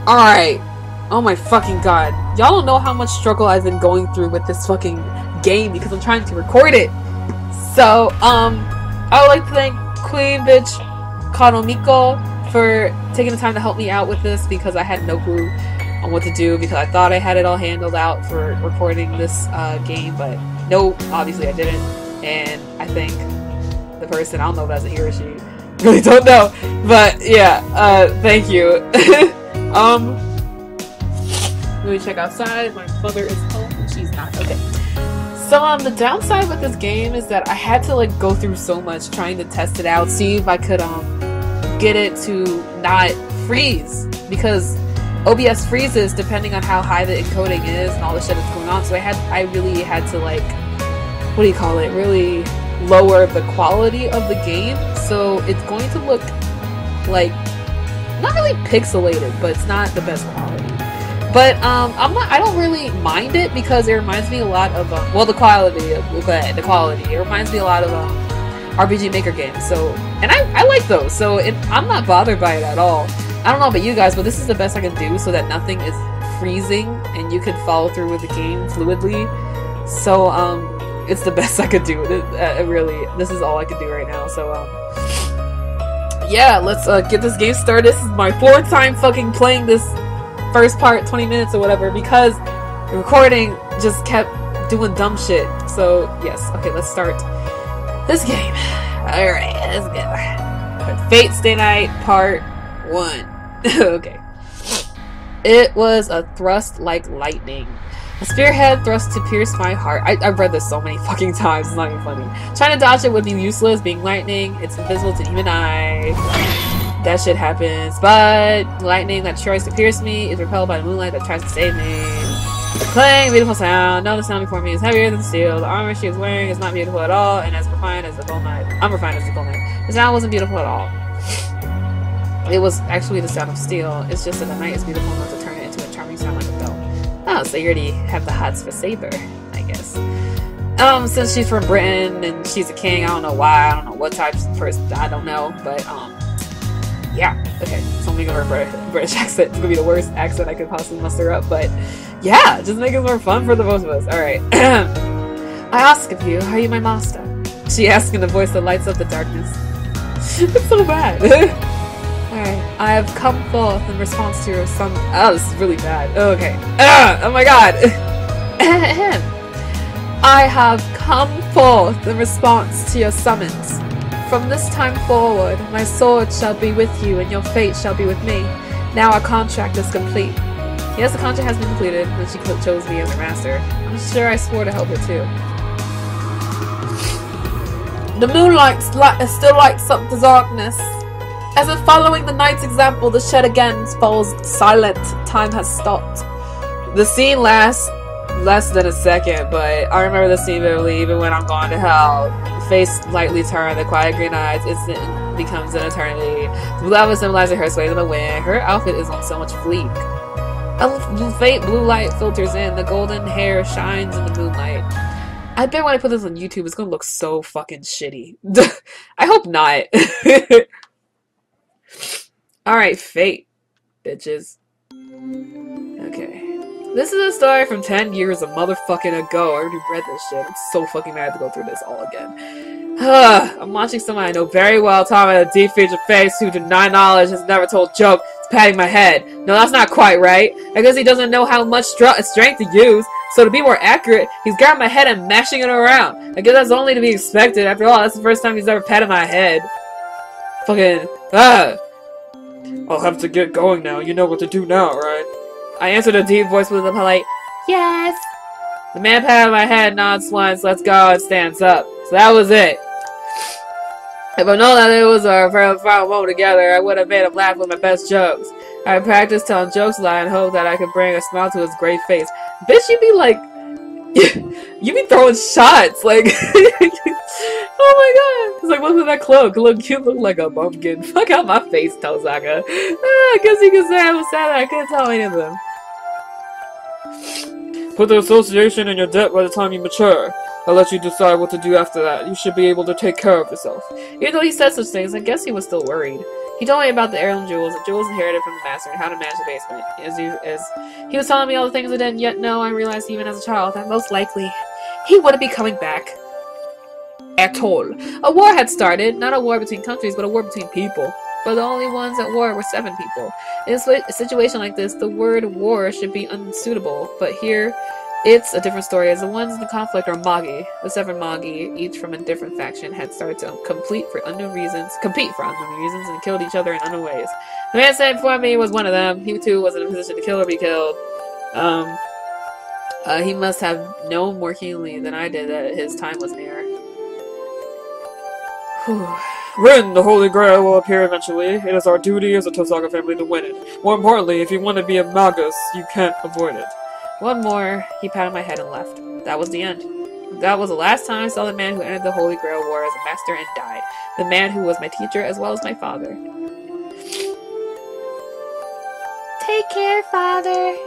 Alright. Oh my fucking god. Y'all don't know how much struggle I've been going through with this fucking game because I'm trying to record it. So, I would like to thank Queen Bitch Kanomiko for taking the time to help me out with this because I had no clue on what to do because I thought I had it all handled out for recording this game, but no, obviously I didn't. And I think the person, I don't know if that's a he or she, really don't know, but yeah, thank you. Let me check outside. My mother is home and she's not. Okay. So the downside with this game is that I had to like go through so much trying to test it out, see if I could get it to not freeze, because OBS freezes depending on how high the encoding is and all the shit that's going on. So I really had to like, what do you call it, really lower the quality of the game, so it's going to look like not really pixelated, but it's not the best quality. But I don't really mind it because it reminds me a lot of well, the quality. It reminds me a lot of RPG Maker games. So, and I like those. So I'm not bothered by it at all. I don't know about you guys, but this is the best I can do so that nothing is freezing and you can follow through with the game fluidly. So it's the best I could do. Really, this is all I can do right now. So yeah, let's get this game started. This is my 4th time fucking playing this first part, 20 minutes or whatever, because the recording just kept doing dumb shit. So yes, okay, let's start this game. Alright, let's go. Fate Stay Night Part 1. Okay. It was a thrust like lightning. A spearhead thrust to pierce my heart. I've read this so many fucking times, it's not even funny. Trying to dodge it would be useless, being lightning. It's invisible to even I. That shit happens, but lightning that tries to pierce me is repelled by the moonlight that tries to save me. Playing beautiful sound. No, the sound before me is heavier than steel. The armor she is wearing is not beautiful at all, and as refined as the gold knight. Unrefined as the gold knight. The sound wasn't beautiful at all. It was actually the sound of steel. It's just that the knight is beautiful enough to turn it into a charming sound like a bell. Oh, so you already have the hots for Saber, I guess. Since she's from Britain and she's a king, I don't know why. I don't know what type of person. I don't know, but yeah, okay, so I'm making her British accent. It's gonna be the worst accent I could possibly muster up, but yeah, just make it more fun for the both of us. Alright. I ask of you, are you my master? She asks in a voice that lights up the darkness. It's so bad. Alright, I have come forth in response to your son. Oh, this is really bad. Okay. Oh my god! I have come forth in response to your summons. From this time forward, my sword shall be with you and your fate shall be with me. Now our contract is complete. Yes, the contract has been completed when she chose me as her master. I'm sure I swore to help her too. The moonlight still lights up the darkness. As if following the knight's example, the shed again falls silent. Time has stopped. The scene lasts less than a second, but I remember the scene vividly even when I'm gone to hell. Face lightly turned, the quiet green eyes, instant becomes an eternity. The blue outfit symbolizing her sway in the wind. Her outfit is on so much fleek. A faint blue light filters in, the golden hair shines in the moonlight. I bet when I put this on YouTube, it's gonna look so fucking shitty. I hope not. Alright, fate, bitches. Okay. This is a story from 10 years of motherfucking ago. I already read this shit. I'm so fucking mad to go through this all again. I'm watching someone I know very well talking about a deep-featured face who, to my knowledge, has never told a joke. It's patting my head. No, that's not quite right. I guess he doesn't know how much strength to use. So to be more accurate, he's grabbing my head and mashing it around. I guess that's only to be expected. After all, that's the first time he's ever patted my head. Fucking, I'll have to get going now. You know what to do now, right? I answered a deep voice with a polite, yes. The man patted my head, nods once, lets go, and stands up. So that was it. If I known that it was our final moment together, I would have made him laugh with my best jokes. I practiced telling jokes a lot and hoped that I could bring a smile to his great face. Bitch, you be like, you be throwing shots, like, oh my god. It's like, what's with that cloak? Look, you look like a bumpkin. Fuck out my face, Tozaka. I guess you can say I was sad that I couldn't tell any of them. Put the association in your debt by the time you mature. I'll let you decide what to do after that. You should be able to take care of yourself. Even though he said such things, I guess he was still worried. He told me about the heirloom jewels, the jewels inherited from the master, and how to manage the basement. As he was telling me all the things I didn't yet know, I realized even as a child that most likely he wouldn't be coming back at all. A war had started, not a war between countries, but a war between people. But the only ones at war were 7 people. In a situation like this, the word war should be unsuitable, but here it's a different story, as the ones in the conflict are Magi. The 7 Magi, each from a different faction, had started to compete for unknown reasons, and killed each other in unknown ways. The man standing before me was one of them. He too was in a position to kill or be killed. He must have known more keenly than I did that his time was near. Rin, the Holy Grail will appear eventually. It is our duty as a Tosaga family to win it. More importantly, if you want to be a Magus, you can't avoid it. One more, he patted my head and left. That was the end. That was the last time I saw the man who entered the Holy Grail War as a master and died. The man who was my teacher as well as my father. Take care, father.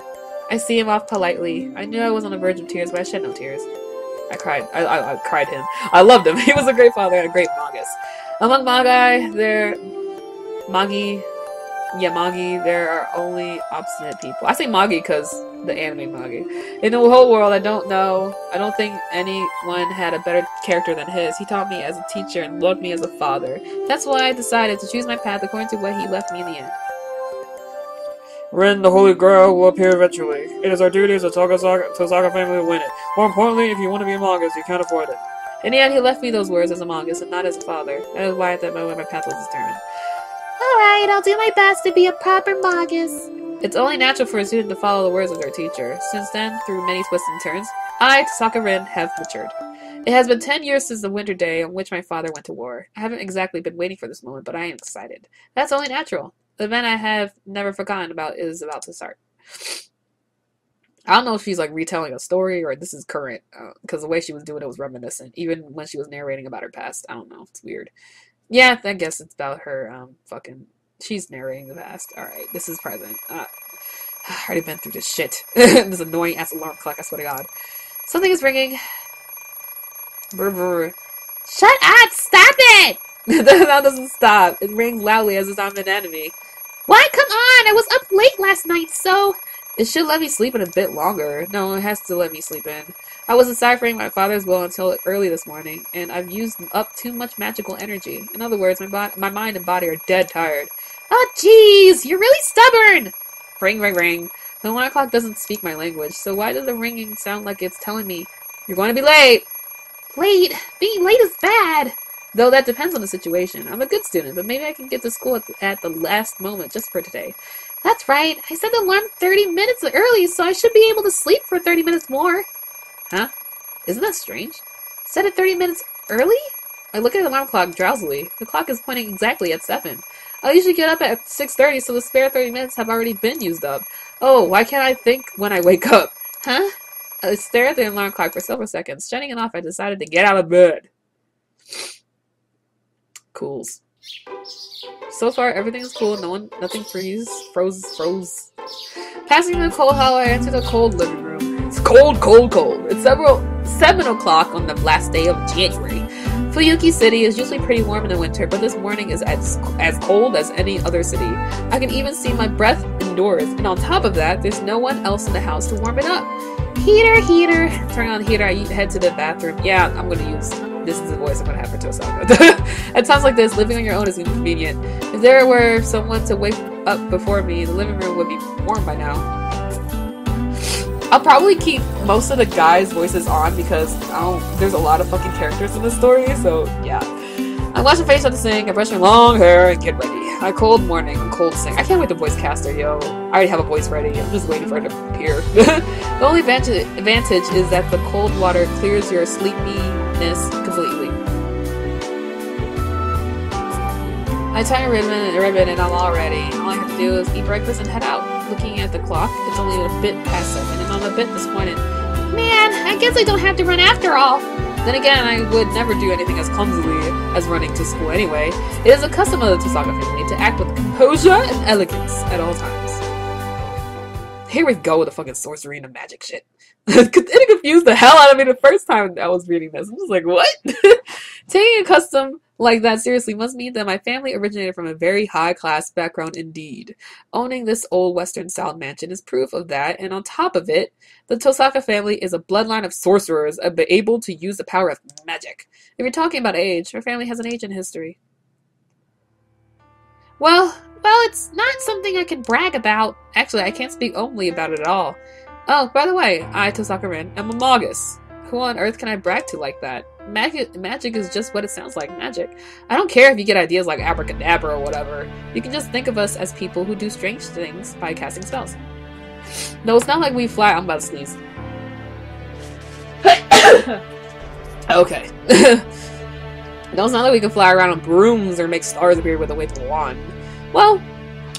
I see him off politely. I knew I was on the verge of tears, but I shed no tears. I cried. I cried him. I loved him. He was a great father and a great Magus. Among Magi, there are only obstinate people. I say Magi because the anime Magi. In the whole world, I don't think anyone had a better character than his. He taught me as a teacher and loved me as a father. That's why I decided to choose my path according to what he left me in the end. Rin, the Holy Grail will appear eventually. It is our duty as a Tosaga family to win it. More importantly, if you want to be a Magus, you can't avoid it. In the end, he left me those words as a Magus and not as a father. That is why at that moment my path was determined. Alright, I'll do my best to be a proper Magus. It's only natural for a student to follow the words of their teacher. Since then, through many twists and turns, I, Tosaka Rin, have matured. It has been 10 years since the winter day on which my father went to war. I haven't exactly been waiting for this moment, but I am excited. That's only natural. The event I have never forgotten about is about to start. I don't know if she's like retelling a story or this is current, because the way she was doing it was reminiscent, even when she was narrating about her past. I don't know. It's weird. Yeah, I guess it's about her, she's narrating the past. Alright, this is present. I've already been through this shit. This annoying ass alarm clock, I swear to God. Something is ringing. Brr, brr. Shut up! Stop it! The sound doesn't stop. It rings loudly as if I'm an enemy. Why? Come on! I was up late last night, so... It should let me sleep in a bit longer. No, it has to let me sleep in. I was deciphering my father's will until early this morning, and I've used up too much magical energy. In other words, my mind and body are dead tired. Oh, jeez! You're really stubborn! Ring, ring, ring. The alarm clock doesn't speak my language, so why does the ringing sound like it's telling me, you're going to be late? Late? Being late is bad! Though that depends on the situation. I'm a good student, but maybe I can get to school at the last moment just for today. That's right. I set the alarm 30 minutes early, so I should be able to sleep for 30 minutes more. Huh? Isn't that strange? Set it 30 minutes early? I look at the alarm clock drowsily. The clock is pointing exactly at 7. I usually get up at 6:30, so the spare 30 minutes have already been used up. Oh, why can't I think when I wake up? Huh? I stare at the alarm clock for several seconds. Shutting it off, I decided to get out of bed. Cools. So far, everything's cool. Nothing froze. Passing through the cold hall, I enter the cold living room. It's cold, cold, cold. It's 7 o'clock on the last day of January. Fuyuki City is usually pretty warm in the winter, but this morning is as cold as any other city. I can even see my breath indoors, and on top of that, there's no one else in the house to warm it up. Heater, heater. Turn on the heater, I head to the bathroom. Yeah, I'm gonna use... This is the voice I'm gonna have for Tosaka. At times like this, living on your own is inconvenient. If there were someone to wake up before me, the living room would be warm by now. I'll probably keep most of the guys' voices on because there's a lot of fucking characters in this story, so yeah. I wash my face at the sink, I brush my long hair, and get ready. A cold morning, cold sink. I can't wait to voice cast her, yo. I already have a voice ready, I'm just waiting for it to appear. The only advantage is that the cold water clears your sleepiness completely. I tie a ribbon and I'm all ready. All I have to do is eat breakfast and head out. Looking at the clock, it's only a bit past 7 and I'm a bit disappointed. Man, I guess I don't have to run after all. Then again, I would never do anything as clumsily as running to school anyway. It is a custom of the Tosaka family to act with composure and elegance at all times. Here we go with the fucking sorcery and the magic shit. It confused the hell out of me the first time I was reading this. I'm just like, what? Taking a custom like that seriously must mean that my family originated from a very high-class background indeed. Owning this old Western-style mansion is proof of that, and on top of it, the Tosaka family is a bloodline of sorcerers able to use the power of magic. If you're talking about age, our family has an ancient history. Well, it's not something I can brag about. Actually, I can't speak openly about it at all. Oh, by the way, I, Tosaka Rin, am a magus. Who on earth can I brag to like that? Magic is just what it sounds like, magic. I don't care if you get ideas like abracadabra or whatever. You can just think of us as people who do strange things by casting spells. No, it's not like we fly. I'm about to sneeze. Okay. No, it's not like we can fly around on brooms or make stars appear with a wave of a wand. Well,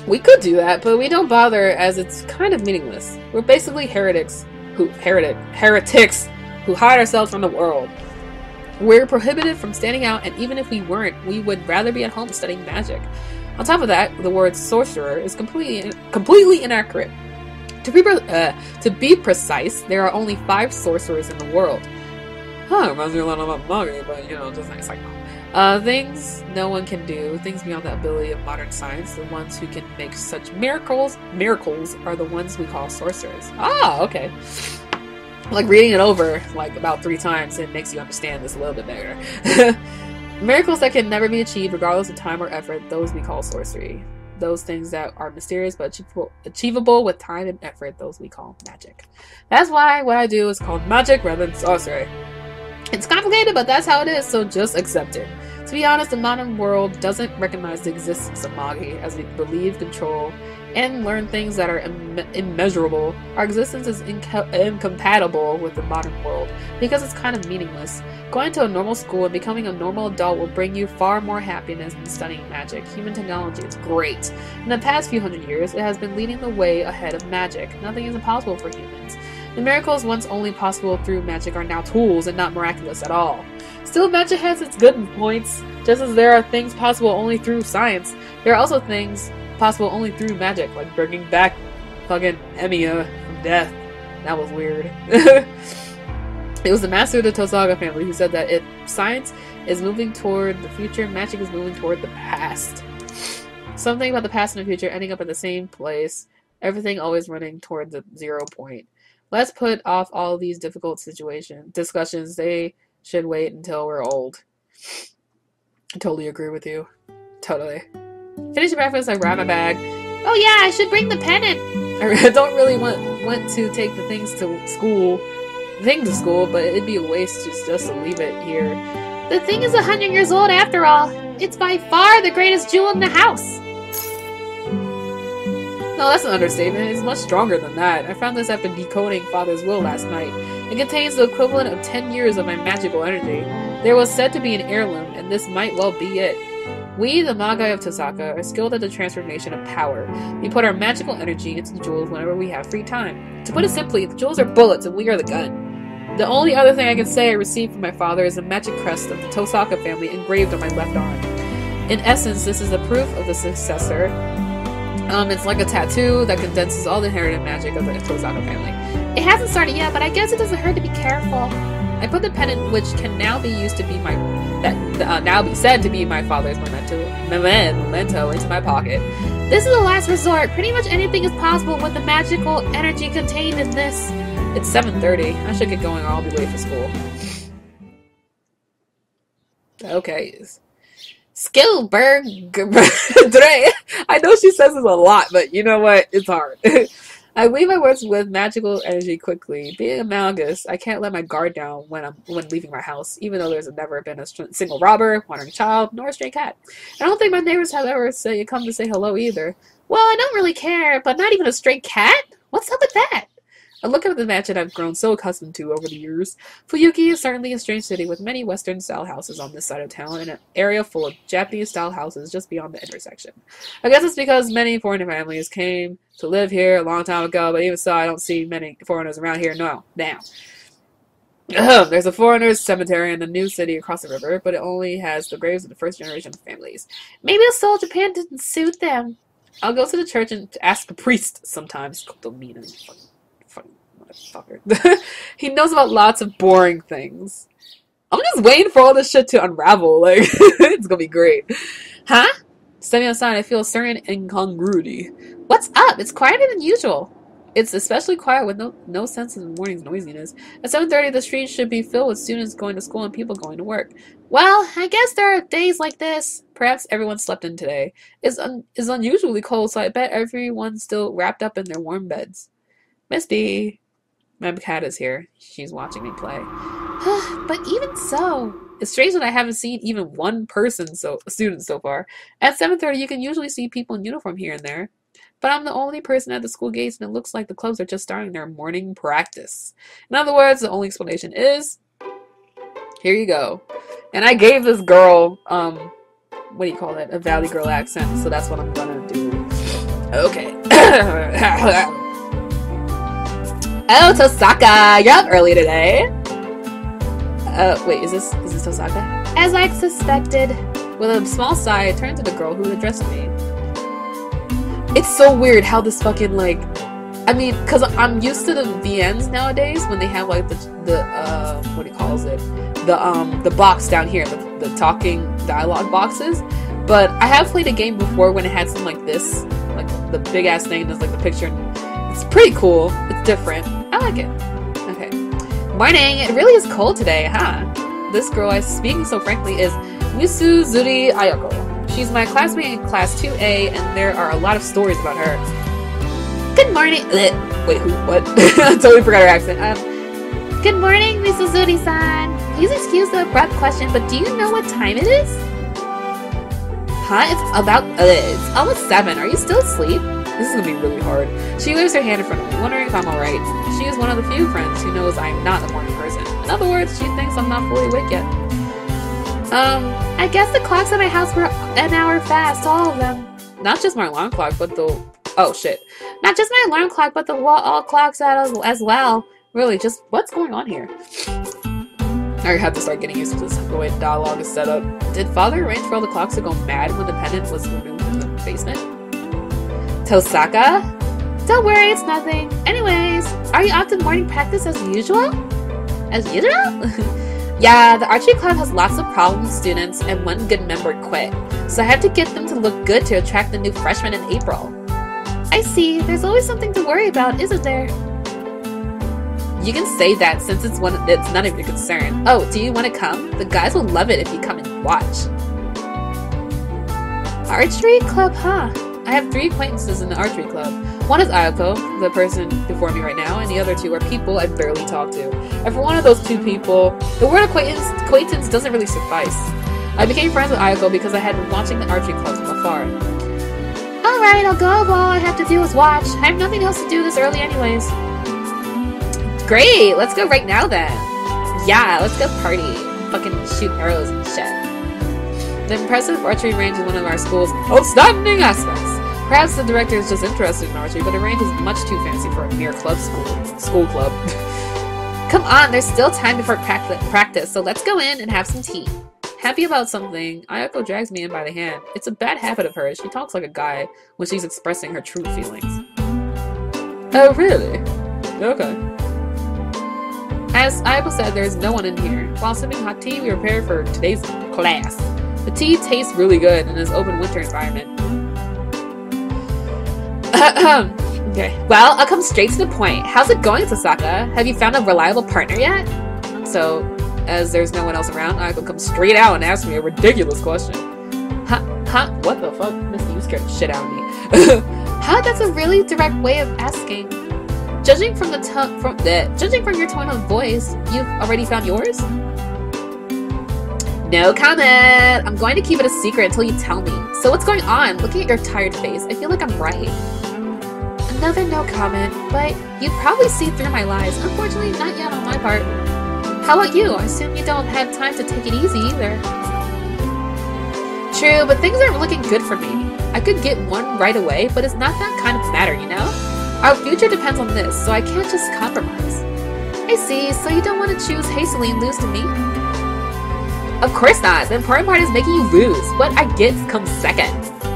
we could do that, but we don't bother as it's kind of meaningless. We're basically heretics who hide ourselves from the world. We're prohibited from standing out, and even if we weren't, we would rather be at home studying magic. On top of that, the word sorcerer is completely inaccurate. To be precise, there are only 5 sorcerers in the world. Huh, reminds me a lot about Magi, but you know, just nice like things no one can do, things beyond the ability of modern science. The ones who can make such miracles are the ones we call sorcerers. Ah, okay. Like reading it over like about 3 times, it makes you understand this a little bit better. Miracles that can never be achieved regardless of time or effort, those we call sorcery. Those things that are mysterious but achievable with time and effort, those we call magic. That's why what I do is called magic rather than sorcery. It's complicated, but that's how it is, so just accept it. To be honest, the modern world doesn't recognize the existence of Magi as we believe, control, and learn things that are immeasurable. Our existence is incompatible with the modern world because it's kind of meaningless. Going to a normal school and becoming a normal adult will bring you far more happiness than studying magic. Human technology is great. In the past few hundred years, it has been leading the way ahead of magic. Nothing is impossible for humans. The miracles once only possible through magic are now tools and not miraculous at all. Still, magic has its good points. Just as there are things possible only through science, there are also things possible only through magic, like bringing back fucking Emiya from death. That was weird. It was the master of the Tosaka family who said that if science is moving toward the future, magic is moving toward the past. Something about the past and the future ending up in the same place, everything always running toward the 0 point. Let's put off all these difficult discussions. They should wait until we're old. I totally agree with you. Totally. Finish your breakfast, I grab my bag. Oh yeah, I should bring the pennant. I don't really want to take the things to school, but it'd be a waste just to leave it here. The thing is 100 years old after all. It's by far the greatest jewel in the house. No, that's an understatement. It's much stronger than that. I found this after decoding Father's will last night. It contains the equivalent of 10 years of my magical energy. There was said to be an heirloom, and this might well be it. We, the Magi of Tosaka, are skilled at the transformation of power. We put our magical energy into the jewels whenever we have free time. To put it simply, the jewels are bullets and we are the gun. The only other thing I can say I received from my father is a magic crest of the Tosaka family engraved on my left arm. In essence, this is a proof of the successor. It's like a tattoo that condenses all the inherited magic of the Tosaka family. It hasn't started yet, but I guess it doesn't hurt to be careful. I put the pendant, which can now be used to be now be said to be my father's memento, into my pocket. This is the last resort. Pretty much anything is possible with the magical energy contained in this. It's 7:30. I should get going or I'll be late for school. Okay. Skillberg. I know she says this a lot, but you know what? It's hard. I weave my words with magical energy quickly. Being a magus, I can't let my guard down when leaving my house, even though there's never been a single robber, wandering child, nor a stray cat. I don't think my neighbors have ever come to say hello either. Well, I don't really care, but not even a stray cat? What's up with that? A look at the mansion I've grown so accustomed to over the years. Fuyuki is certainly a strange city with many Western-style houses on this side of town and an area full of Japanese-style houses just beyond the intersection. I guess it's because many foreign families came to live here a long time ago, but even so, I don't see many foreigners around here now. There's a foreigners' cemetery in the new city across the river, but it only has the graves of the first generation of families. Maybe the soul of Japan didn't suit them. I'll go to the church and ask the priest sometimes. The mean and fucking motherfucker. He knows about lots of boring things. I'm just waiting for all this shit to unravel. Like, it's gonna be great. Huh? Stepping outside, I feel a certain incongruity. What's up? It's quieter than usual. It's especially quiet with no sense of the morning's noisiness. At 7:30, the streets should be filled with students going to school and people going to work. Well, I guess there are days like this. Perhaps everyone slept in today. It's unusually cold, so I bet everyone's still wrapped up in their warm beds. Misty. My cat is here. She's watching me play. But even so, it's strange that I haven't seen even one student so far. At 7:30, you can usually see people in uniform here and there. But I'm the only person at the school gates, and it looks like the clubs are just starting their morning practice. In other words, the only explanation is, here you go. And I gave this girl, what do you call it? A Valley Girl accent, so that's what I'm gonna do. Okay. Oh, Tosaka, you're up early today. Wait, is this Tosaka? As I suspected. With a small sigh, I turned to the girl who addressed me. It's so weird how this fucking, like, I mean, because I'm used to the VNs nowadays when they have, like, what do you call it? The box down here, the talking dialogue boxes. But I have played a game before when it had something like this, like the big ass thing that's like the picture. It's pretty cool. It's different. I like it. Okay. Morning. It really is cold today, huh? This girl I'm speaking so frankly is Mitsuzuri Ayako. She's my classmate in class 2A, and there are a lot of stories about her. Good morning. Wait, who? What? I totally forgot her accent. Good morning, Mitsuzuri-san. Please excuse the abrupt question, but do you know what time it is? Huh? It's almost 7. Are you still asleep? This is gonna be really hard. She waves her hand in front of me, wondering if I'm alright. She is one of the few friends who knows I'm not a morning person. In other words, she thinks I'm not fully awake yet. I guess the clocks at my house were an hour fast, all of them. Not just my alarm clock, but the... Oh, shit. Not just my alarm clock, but the all clocks as well. Really, just what's going on here? I have to start getting used to this, the way dialogue is set up. Did Father arrange for all the clocks to go mad when the pendant was removed from the basement? Tosaka? Don't worry, it's nothing. Anyways, are you off to morning practice as usual? As usual? Yeah, the archery club has lots of problem students and one good member quit. So I have to get them to look good to attract the new freshmen in April. I see. There's always something to worry about, isn't there? You can say that since it's none of your concern. Oh, do you want to come? The guys will love it if you come and watch. Archery club, huh? I have 3 acquaintances in the archery club. One is Ayako, the person before me right now, and the other 2 are people I barely talk to. And for one of those 2 people, the word acquaintance doesn't really suffice. I became friends with Ayako because I had been watching the archery club from afar. Alright, I'll go if all I have to do is watch. I have nothing else to do this early anyways. Great! Let's go right now then! Yeah, let's go party. Fucking shoot arrows and shit. The impressive archery range is one of our school's outstanding aspects. Perhaps the director is just interested in archery, but the range is much too fancy for a mere school club. Come on, there's still time before practice, so let's go in and have some tea. Happy about something, Ayako drags me in by the hand. It's a bad habit of hers. She talks like a guy when she's expressing her true feelings. Oh, really? Okay. As Ayako said, there is no one in here. While sipping hot tea, we prepare for today's class. The tea tastes really good in this open winter environment. Okay. Well, I'll come straight to the point. How's it going, Tosaka? Have you found a reliable partner yet? So, as there's no one else around, Ayako comes straight out and asks me a ridiculous question. Huh? What the fuck? Misty, you scared the shit out of me. Huh? That's a really direct way of asking. Judging from your tone of voice, you've already found yours? No comment! I'm going to keep it a secret until you tell me. So what's going on? Looking at your tired face, I feel like I'm right. Another no comment, but you'd probably see through my lies. Unfortunately, not yet on my part. How about you? I assume you don't have time to take it easy either. True, but things aren't looking good for me. I could get one right away, but it's not that kind of matter, you know? Our future depends on this, so I can't just compromise. I see, so you don't want to choose hastily and lose to me? Of course not. The important part is making you lose. What I get comes second.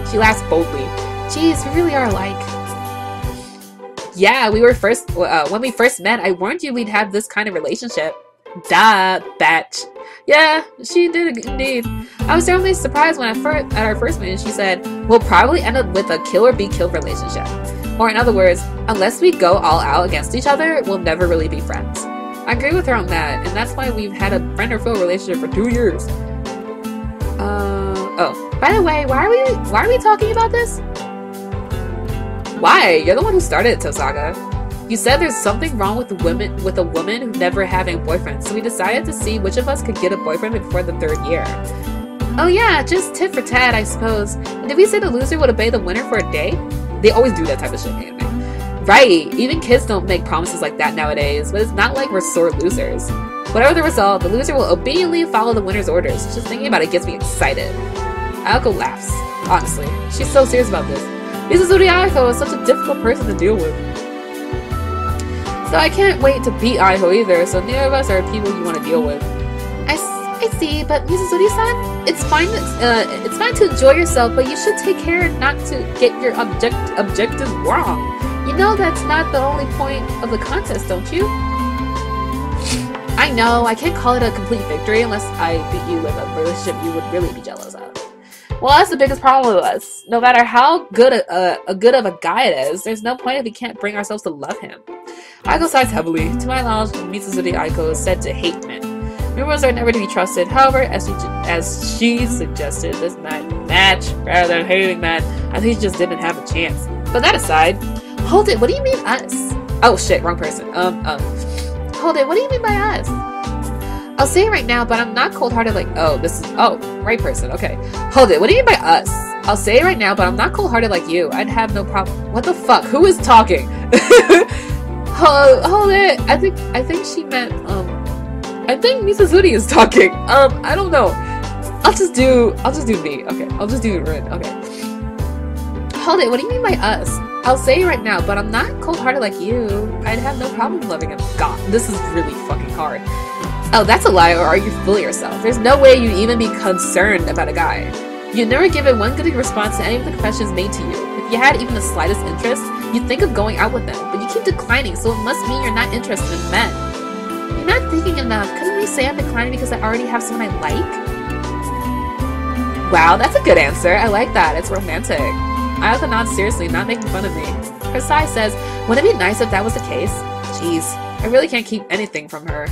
She laughs boldly. Jeez, we really are alike. Yeah, we were when we first met, I warned you we'd have this kind of relationship. Duh, batch. Yeah, she did indeed. I was terribly surprised when at our first meeting she said, we'll probably end up with a kill or be killed relationship. Or in other words, unless we go all out against each other, we'll never really be friends. I agree with her on that, and that's why we've had a friend or foe relationship for 2 years. Oh, by the way, why are we talking about this? Why? You're the one who started it, Tosaga. You said there's something wrong with a woman who never having a boyfriend, so we decided to see which of us could get a boyfriend before the 3rd year. Oh yeah, just tit for tat, I suppose. And did we say the loser would obey the winner for a day? They always do that type of shit, man. Right, even kids don't make promises like that nowadays, but it's not like we're sore losers. Whatever the result, the loser will obediently follow the winner's orders. Just thinking about it gets me excited. Ayako laughs. Honestly, she's so serious about this. Mitsuzuri Ayako is such a difficult person to deal with. So I can't wait to beat Ayako either, so neither of us are people you want to deal with. I see, but Mitsuzuri-san, it's fine to enjoy yourself, but you should take care not to get your objectives wrong. You know that's not the only point of the contest, don't you? I know, I can't call it a complete victory unless I beat you with a relationship you would really be jealous of. Well, that's the biggest problem with us. No matter how good of a guy it is, there's no point if we can't bring ourselves to love him. Aiko sighs heavily. To my knowledge, Mitsuzuri Aiko is said to hate men. Rumors are never to be trusted. However, as she suggested, this might match rather than hating men. I think she just didn't have a chance. But that aside, hold it. What do you mean us? Oh shit, wrong person. Hold it. What do you mean by us? I'll say it right now, but I'm not cold-hearted like, right person, okay. Hold it, what do you mean by us? I'll say it right now, but I'm not cold-hearted like you. I'd have no problem. What the fuck? Who is talking? Hold it. I think she meant, I think Mitsuzuri is talking. I don't know. I'll just do me. Okay, I'll just do Rin. Okay. Hold it, what do you mean by us? I'll say it right now, but I'm not cold-hearted like you. I'd have no problem loving him. God, this is really fucking hard. Oh, that's a lie, or are you fooling yourself? There's no way you'd even be concerned about a guy. You'd never given one good response to any of the questions made to you. If you had even the slightest interest, you'd think of going out with them, but you keep declining, so it must mean you're not interested in men. You're not thinking enough. Couldn't we say I'm declining because I already have someone I like? Wow, that's a good answer. I like that. It's romantic. Ayako nods seriously, not making fun of me. Her sigh says, wouldn't it be nice if that was the case? Jeez, I really can't keep anything from her.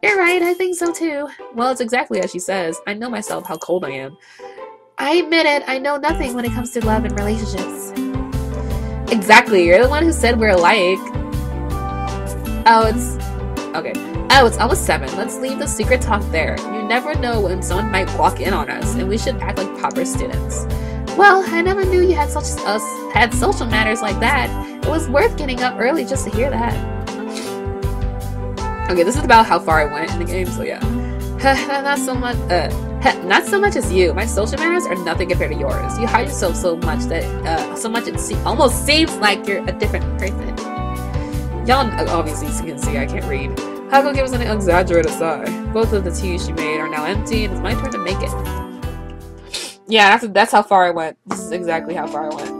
You're right, I think so too. Well, it's exactly as she says. I know myself how cold I am. I admit it, I know nothing when it comes to love and relationships. Exactly, you're the one who said we're alike. Oh, it's almost 7. Let's leave the secret talk there. You never know when someone might walk in on us, and we should act like proper students. Well, I never knew you had social matters like that. It was worth getting up early just to hear that. Okay, this is about how far I went in the game, so yeah. Not so much as you. My social manners are nothing compared to yours. You hide yourself so much that it almost seems like you're a different person. Y'all obviously you can see I can't read. Hako gives an exaggerated sigh. Both of the teas she made are now empty, and it's my turn to make it. Yeah, that's how far I went. This is exactly how far I went.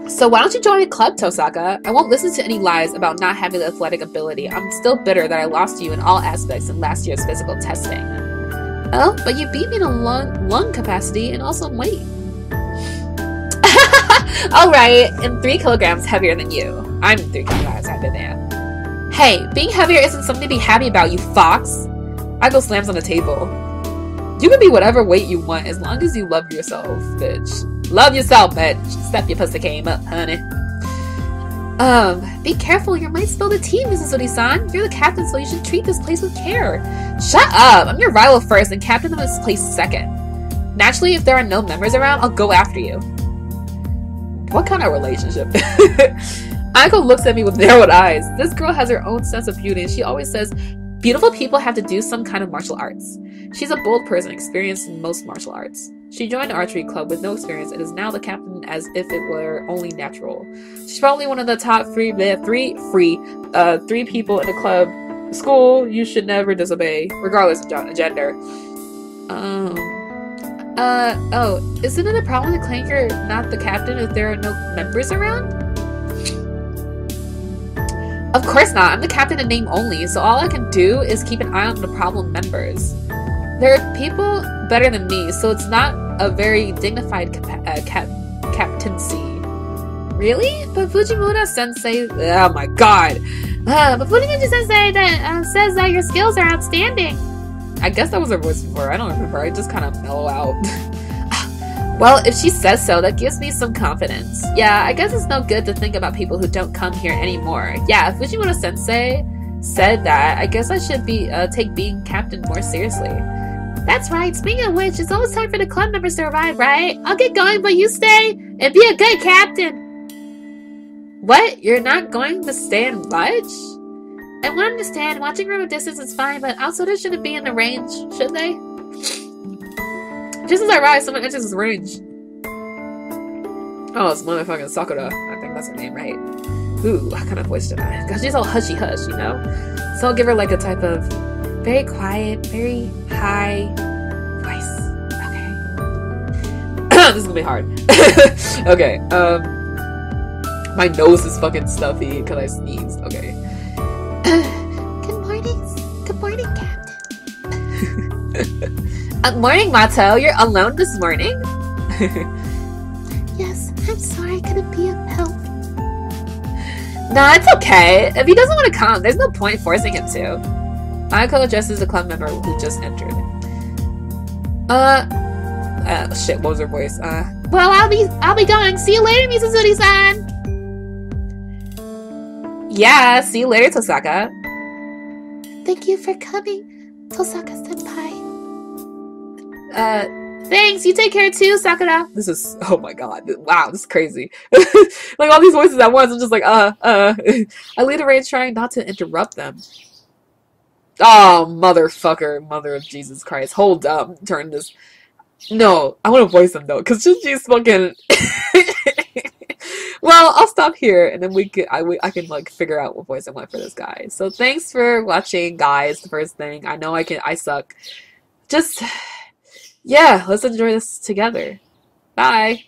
So why don't you join a club, Tosaka? I won't listen to any lies about not having the athletic ability. I'm still bitter that I lost you in all aspects in last year's physical testing. Oh, but you beat me in lung capacity and also in weight. Alright, and 3 kilograms heavier than you. I'm 3 kilograms heavier than you. Hey, being heavier isn't something to be happy about, you fox. Aiko slams on the table. You can be whatever weight you want as long as you love yourself, bitch. Love yourself, bitch. Step your pussy came up, honey. Be careful. You might spill the tea, Mitsuzuri-san. You're the captain, so you should treat this place with care. Shut up. I'm your rival first and captain of this place second. Naturally, if there are no members around, I'll go after you. What kind of relationship? Aiko looks at me with narrowed eyes. This girl has her own sense of beauty, and she always says, beautiful people have to do some kind of martial arts. She's a bold person, experienced in most martial arts. She joined the archery club with no experience and is now the captain as if it were only natural. She's probably one of the top three people in the club. School, you should never disobey, regardless of gender. Oh, isn't it a problem to claim you're not the captain if there are no members around? Of course not. I'm the captain in name only, so all I can do is keep an eye on the problem members. There are people better than me, so it's not a very dignified captaincy. Really? But Fujimura-sensei... Oh my god! But Fujimura-sensei says that your skills are outstanding. I guess that was her voice before. I don't remember. I just kind of mellow out. Well, if she says so, that gives me some confidence. Yeah, I guess it's no good to think about people who don't come here anymore. Yeah, if Fujimura-sensei said that, I guess I should take being captain more seriously. That's right. Speaking of which, it's almost time for the club members to arrive, right? I'll get going, but you stay and be a good captain. What? You're not going to stay and watch? I won't understand. Watching from a distance is fine, but outsiders shouldn't be in the range, should they? Just as I rise, someone enters his range. Oh, it's motherfucking Sakura. I think that's her name, right? Ooh, what kind of voice did I? Because she's all hushy-hush, you know? So I'll give her like a type of very quiet, very high voice. Okay. This is gonna be hard. Okay, my nose is fucking stuffy because I sneezed. Okay. Good morning, Captain. Morning, Mato. You're alone this morning? Yes, I'm sorry I couldn't be of help. Nah, it's okay. If he doesn't want to come, there's no point forcing him to. Mayako addresses the club member who just entered. Shit, what was her voice? Well, I'll be going. See you later, Mitsuzuri-san! Yeah, see you later, Tosaka. Thank you for coming, Tosaka-senpai. Thanks, you take care too, Sakura. This is, oh my god, wow, this is crazy. Like all these voices at once, I'm just like, I lead a range trying not to interrupt them. Oh, motherfucker, mother of Jesus Christ. Hold up, turn this. No, I want to voice them though, because she's fucking... Well, I'll stop here, and then I can like figure out what voice I want for this guy. So thanks for watching, guys. The first thing, I know I suck. Just, yeah, let's enjoy this together. Bye.